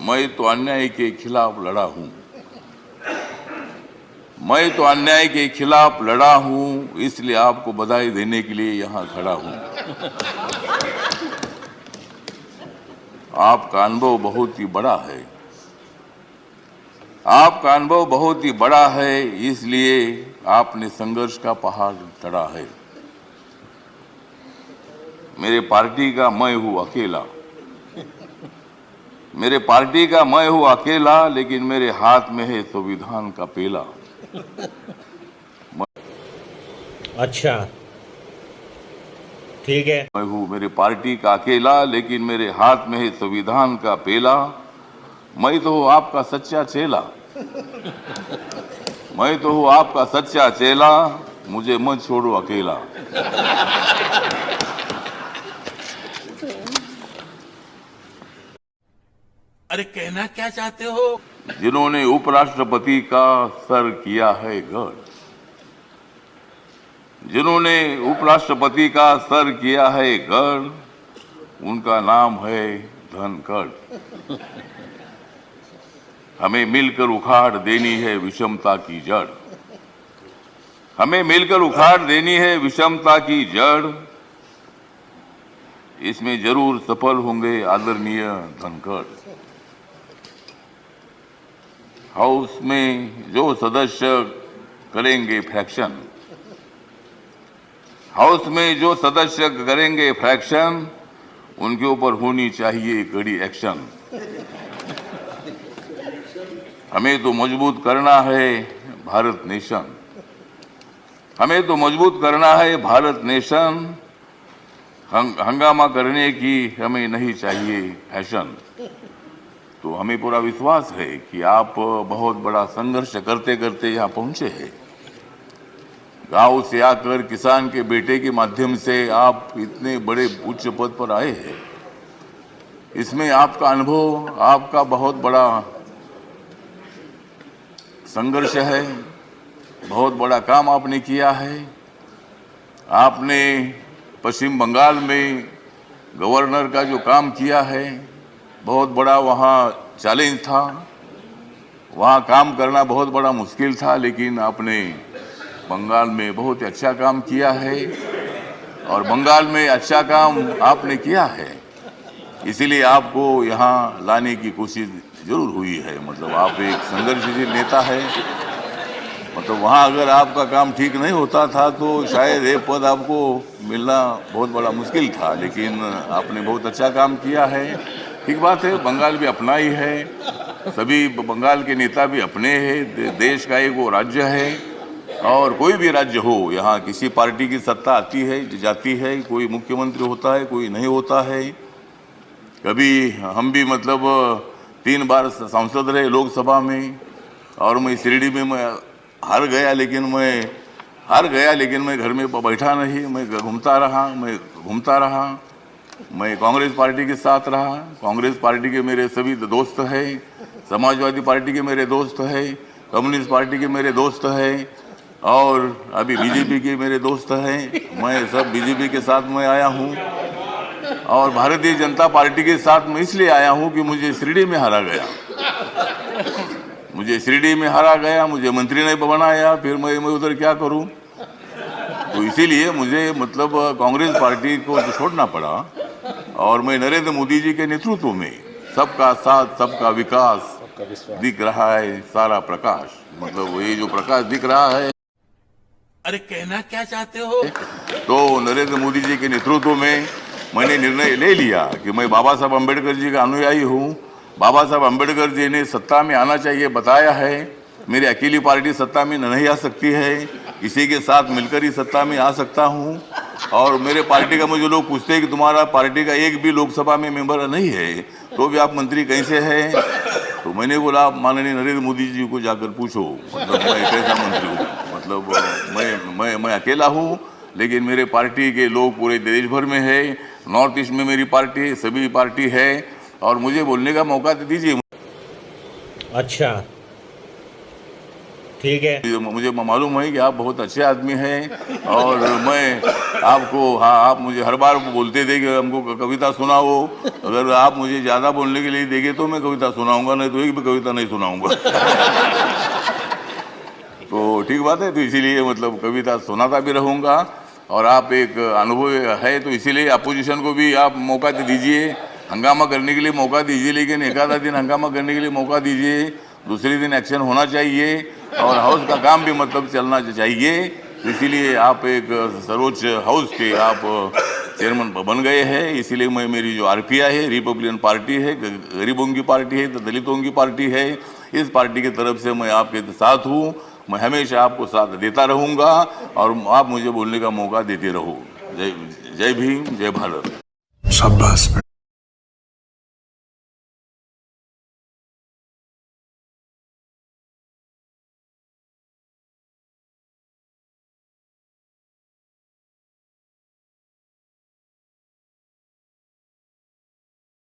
मैं तो अन्याय के खिलाफ लड़ा हूं। मैं तो अन्याय के खिलाफ लड़ा हूं, इसलिए आपको बधाई देने के लिए यहां खड़ा हूं। आपका अनुभव बहुत ही बड़ा है। आपका अनुभव बहुत ही बड़ा है, इसलिए आपने संघर्ष का पहाड़ चढ़ा है। मेरे पार्टी का मैं हूं अकेला। मेरे पार्टी का मैं हूं अकेला, लेकिन मेरे हाथ में है संविधान का पेला। अच्छा, ठीक है। मैं हूं मेरे पार्टी का अकेला, लेकिन मेरे हाथ में है संविधान का पेला। मैं तो हूं आपका सच्चा चेला। मैं तो हूं आपका सच्चा चेला, मुझे मत छोड़ो अकेला। अरे कहना क्या चाहते हो? जिन्होंने उपराष्ट्रपति का सर किया है गढ़, जिन्होंने उपराष्ट्रपति का सर किया है गढ़, उनका नाम है धनखड़। हमें मिलकर उखाड़ देनी है विषमता की जड़। हमें मिलकर उखाड़ देनी है विषमता की जड़। इसमें जरूर सफल होंगे आदरणीय धनखड़। हाउस में जो सदस्य करेंगे फ्रैक्शन, हाउस में जो सदस्य करेंगे फ्रैक्शन, उनके ऊपर होनी चाहिए कड़ी एक्शन। हमें तो मजबूत करना है भारत नेशन। हमें तो मजबूत करना है भारत नेशन। हंगामा करने की हमें नहीं चाहिए फैशन। तो हमें पूरा विश्वास है कि आप बहुत बड़ा संघर्ष करते करते यहाँ पहुंचे हैं। गांव से आकर किसान के बेटे के माध्यम से आप इतने बड़े उच्च पद पर आए हैं। इसमें आपका अनुभव, आपका बहुत बड़ा संघर्ष है। बहुत बड़ा काम आपने किया है। आपने पश्चिम बंगाल में गवर्नर का जो काम किया है, बहुत बड़ा वहाँ चैलेंज था। वहाँ काम करना बहुत बड़ा मुश्किल था, लेकिन आपने बंगाल में बहुत अच्छा काम किया है। और बंगाल में अच्छा काम आपने किया है, इसीलिए आपको यहाँ लाने की कोशिश जरूर हुई है। मतलब आप एक संघर्षशील नेता है। मतलब वहाँ अगर आपका काम ठीक नहीं होता था तो शायद ये पद आपको मिलना बहुत बड़ा मुश्किल था, लेकिन आपने बहुत अच्छा काम किया है। ठीक बात है, बंगाल भी अपना ही है, सभी बंगाल के नेता भी अपने हैं। देश का एक वो राज्य है, और कोई भी राज्य हो, यहाँ किसी पार्टी की सत्ता आती है जाती है, कोई मुख्यमंत्री होता है, कोई नहीं होता है। कभी हम भी मतलब 3 बार सांसद रहे लोकसभा में, और मैं शिरडी में मैं हार गया, लेकिन मैं घर में बैठा नहीं, मैं घूमता रहा। मैं कांग्रेस पार्टी के साथ रहा। कांग्रेस पार्टी के मेरे सभी दोस्त हैं, समाजवादी पार्टी के मेरे दोस्त हैं, कम्युनिस्ट पार्टी के मेरे दोस्त हैं, और अभी बीजेपी के मेरे दोस्त हैं। मैं सब बीजेपी के साथ में आया हूँ, और भारतीय जनता पार्टी के साथ मैं इसलिए आया हूँ कि मुझे शिरडी में हारा गया। मुझे मंत्री ने बनाया, फिर मैं उधर क्या करूं। तो इसीलिए मुझे मतलब कांग्रेस पार्टी को छोड़ना पड़ा, और मैं नरेंद्र मोदी जी के नेतृत्व में सबका साथ सबका विकास दिख रहा है, सारा प्रकाश, मतलब ये जो प्रकाश दिख रहा है। अरे कहना क्या चाहते हो? तो नरेंद्र मोदी जी के नेतृत्व में मैंने निर्णय ले लिया कि मैं बाबा साहब अम्बेडकर जी का अनुयायी हूँ। बाबा साहब अम्बेडकर जी ने सत्ता में आना चाहिए बताया है। मेरी अकेली पार्टी सत्ता में नहीं आ सकती है, इसी के साथ मिलकर ही सत्ता में आ सकता हूँ। और मेरे पार्टी का मुझे लोग पूछते हैं कि तुम्हारा पार्टी का एक भी लोकसभा में मेंबर नहीं है, तो भी आप मंत्री कैसे हैं? तो मैंने बोला, आप माननीय नरेंद्र मोदी जी को जाकर पूछो, मतलब मैं कैसा मंत्री हूँ। मतलब मैं अकेला हूँ, लेकिन मेरे पार्टी के लोग पूरे देश भर में है। नॉर्थ ईस्ट में मेरी पार्टी, सभी पार्टी है, और मुझे बोलने का मौका दीजिए। अच्छा, ठीक है। मुझे मालूम है कि आप बहुत अच्छे आदमी हैं और मैं आपको, हाँ, आप मुझे हर बार बोलते थे कि हमको कविता सुनाओ। अगर आप मुझे ज़्यादा बोलने के लिए देंगे तो मैं कविता सुनाऊंगा, नहीं तो एक भी कविता नहीं सुनाऊंगा। तो ठीक बात है, तो इसीलिए मतलब कविता सुनाता भी रहूँगा। और आप एक अनुभव है तो इसीलिए अपोजिशन को भी आप मौका दीजिए, हंगामा करने के लिए मौका दीजिए, लेकिन एक आधा दिन हंगामा करने के लिए मौका दीजिए, दूसरे दिन एक्शन होना चाहिए और हाउस का काम भी मतलब चलना चाहिए। इसीलिए आप एक सर्वोच्च हाउस के आप चेयरमैन बन गए हैं। इसीलिए मैं, मेरी जो आरपीआई है, रिपब्लिकन पार्टी है, गरीबों की पार्टी है, दलितों की पार्टी है, इस पार्टी की तरफ से मैं आपके साथ हूँ। मैं हमेशा आपको साथ देता रहूँगा और आप मुझे बोलने का मौका देते रहो। जय जय भीम, जय भारत। शाबाश।